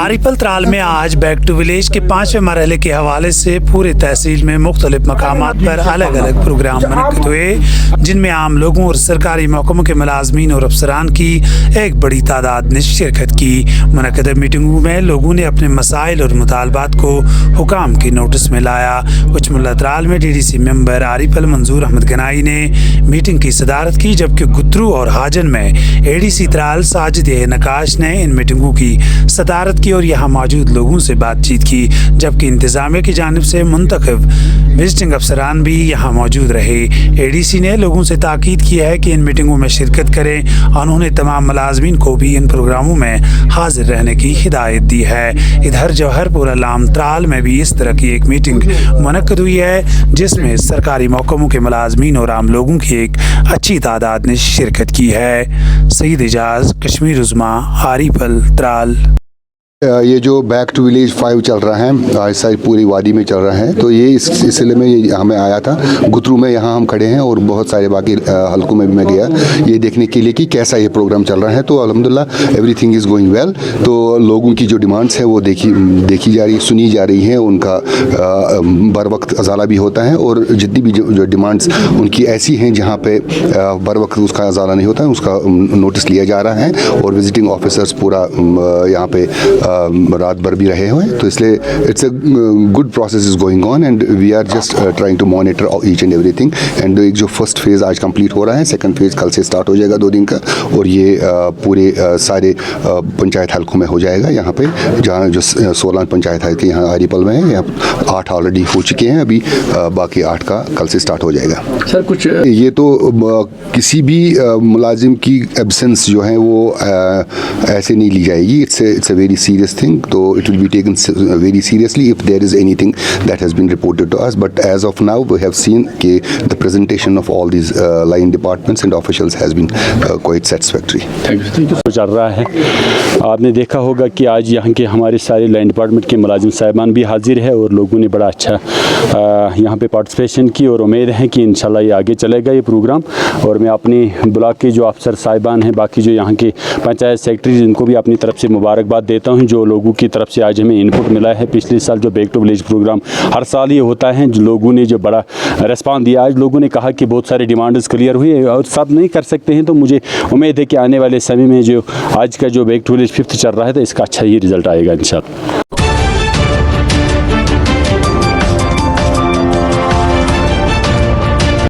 आरिपल त्राल में आज back to village के 5वें मरहले के हवाले से पूरे तहसील में मुख्तलिफ मकामात पर अलग अलग प्रोग्राम मुनक्किद हुए, जिनमें आम लोगों और सरकारी महकमों के मुलाजमीन और अफसरान की एक बड़ी तादाद ने शिरकत की। मुनक्किदा मीटिंगों में लोगों ने अपने मसाइल और मुतालबात को हुकाम के नोटिस में लाया। उचमुल्ला त्राल में DDC मेंबर आरिपल मंजूर अहमद गनाई ने मीटिंग की सदारत की, जबकि गुत्रू और हाजन में ADC त्राल साजिद नकाश ने इन मीटिंगों की सदारत की और यहाँ मौजूद लोगों से बातचीत की, जबकि इंतजामिया की जानिब से मुंतखब विजिटिंग अफसरान भी यहाँ मौजूद रहे। ADC ने लोगों से ताकीद किया है कि इन मीटिंगों में शिरकत करें और उन्होंने तमाम मुलाजमीन को भी इन प्रोग्रामों में हाजिर रहने की हिदायत दी है। इधर जौहरपुर अलाम त्राल में भी इस तरह की एक मीटिंग मुनक्किद हुई है, जिसमें सरकारी महकमों के मुलाजमीन और आम लोगों की एक अच्छी तादाद ने शिरकत की है। सईद एजाज, कश्मीर उज़्मा, आरिपल त्राल। ये जो बैक टू विलेज 5 चल रहा है, आज सारी पूरी वादी में चल रहा है, तो ये इस सिलसिले में ये हमें आया था। गुत्रू में यहाँ हम खड़े हैं और बहुत सारे बाकी हलकों में भी मैं गया ये देखने के लिए कि कैसा ये प्रोग्राम चल रहा है। तो अल्हम्दुलिल्लाह एवरीथिंग इज़ गोइंग वेल। तो लोगों की जो डिमांड्स है वो देखी जा रही, सुनी जा रही हैं, उनका बर वक्त अजाला भी होता है और जितनी भी जो डिमांड्स उनकी ऐसी हैं जहाँ पे बर वक्त उसका अजाला नहीं होता है, उसका नोटिस लिया जा रहा है और विजिटिंग ऑफिसर्स पूरा यहाँ पे रात भर भी रहे हुए हैं। तो इसलिए it's a good process is going on and we are just trying to monitor each and everything. And एक जो फर्स्ट फेज़ आज कंप्लीट हो रहा है, सेकंड फेज़ कल से स्टार्ट हो जाएगा 2 दिन का, और ये पूरे सारे पंचायत हलकों में हो जाएगा। यहाँ पे जहाँ जो 16 पंचायत हल्के यहाँ आरिपल में है, यहाँ 8 ऑलरेडी हो चुके हैं, अभी बाकी 8 का कल से स्टार्ट हो जाएगा। सर कुछ ये तो किसी भी मुलाजिम की एब्सेंस जो है वो ऐसे नहीं ली जाएगी। It's a very serious thing, so it will be taken very seriously if there is anything that has been reported to us. But as of now we have seen that the presentation of all these line departments and officials has been quite satisfactory. Thank you. चल रहा है, आपने देखा होगा कि आज यहाँ के हमारे सारे लाइन डिपार्टमेंट के मुलाजिम साहिबान भी हाजिर है और लोगों ने बड़ा अच्छा यहाँ पे पार्टिसिपेशन की और उम्मीद है कि इंशाल्लाह ये आगे चलेगा ये प्रोग्राम। और मैं अपने ब्लॉक के जो अफसर साहिबान हैं, बाकी जो यहाँ के पंचायत सेक्रेटरीज, इनको भी अपनी तरफ से मुबारकबाद देता हूँ। जो लोगों की तरफ से आज हमें इनपुट मिला है, पिछले साल जो बैक टू विलेज प्रोग्राम हर साल ये होता है, जो लोगों ने जो बड़ा रिस्पॉन्स दिया, आज लोगों ने कहा कि बहुत सारे डिमांड्स क्लियर हुए और सब नहीं कर सकते हैं, तो मुझे उम्मीद है कि आने वाले समय में जो आज का जो बैक टू विलेज 5th चल रहा है तो इसका अच्छा ही रिजल्ट आएगा इंशाल्लाह।